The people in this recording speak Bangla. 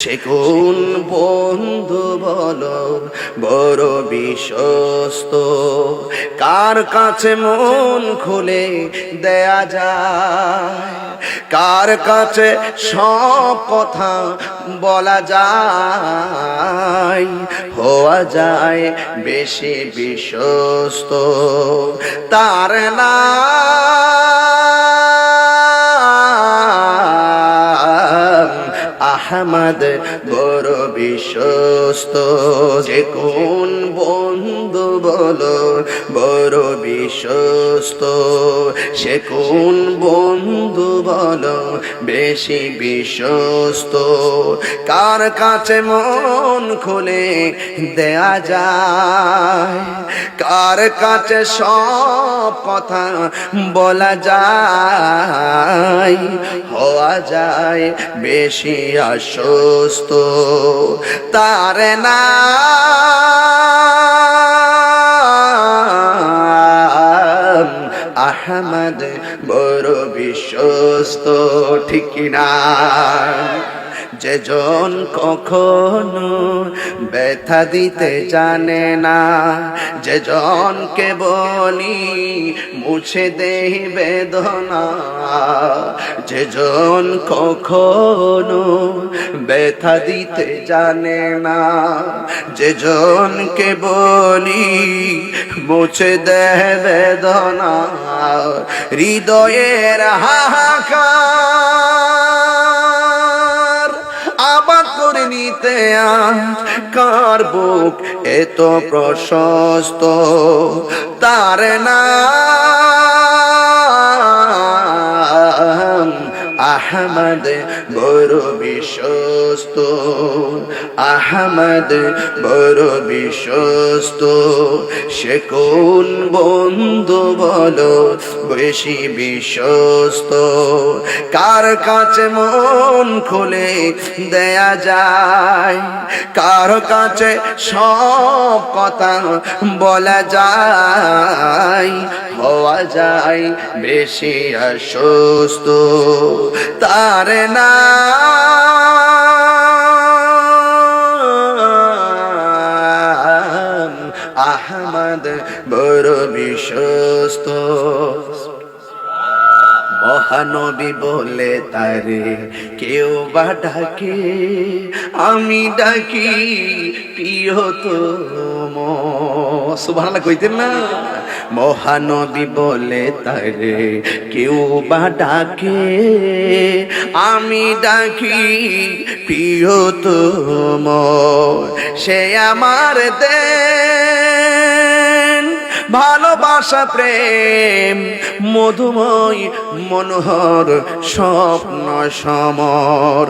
সে কোন বন্ধু বলো বড় বিশ্বস্ত, কার কাছে মন খুলে দেয়া যায়, কার কাছে সব কথা বলা যায়, হওয়া যায় বেশি বিশ্বস্ত তার না আহমদ বড় বিশ্বস্ত। যে কোন বন্ধু বলো বড় বিশ্বস্ত, সে কোন বন্ধু বলো বেশি বিশ্বস্ত, কার কাছে মন খুলে দেয়া যায়, কার কাছে সব কথা বলা যায়, হওয়া যায় বেশি আশ্বস্ত তার নাম আহমদ বড় বিশ্বস্ত। ঠিক কিনা? যেজন কখনো ব্যথা দিতে জানে না, যেজনকে বলি মুছে দেই বেদনা, যেজন কখনো ব্যথা দিতে জানে না, যেজনকে বলি মুছে দেয় বেদনা, হৃদয়ের হাহাকার আবাদ করে নিতে কার বুক এত প্রশস্ত তার নাম আহমদ বড় বিশ্বস্ত, আহমদ বড় বিশ্বস্ত। সে কোন বন্ধু বলো বেশি বিশ্বস্ত, কার কাছে মন খুলে দেয়া যায়, কার কাছে সব কথা বলা যায়, হওয়া যায় বেশি আশ্বস্ত তার নাম আহমদ বড় বিশ্বস্ত। মহানবী বলে তারে কেউ বা ডাকে, আমি ডাকি প্রিয়তম। সুবহানাল্লাহ কইতেন না? মহানবী বলে তারে কেউ বা ডাকে, আমি ডাকি প্রিয়তম। সে আমার দেন ভালোবাসা প্রেম মধুময় মনোহর স্বপ্ন সমর।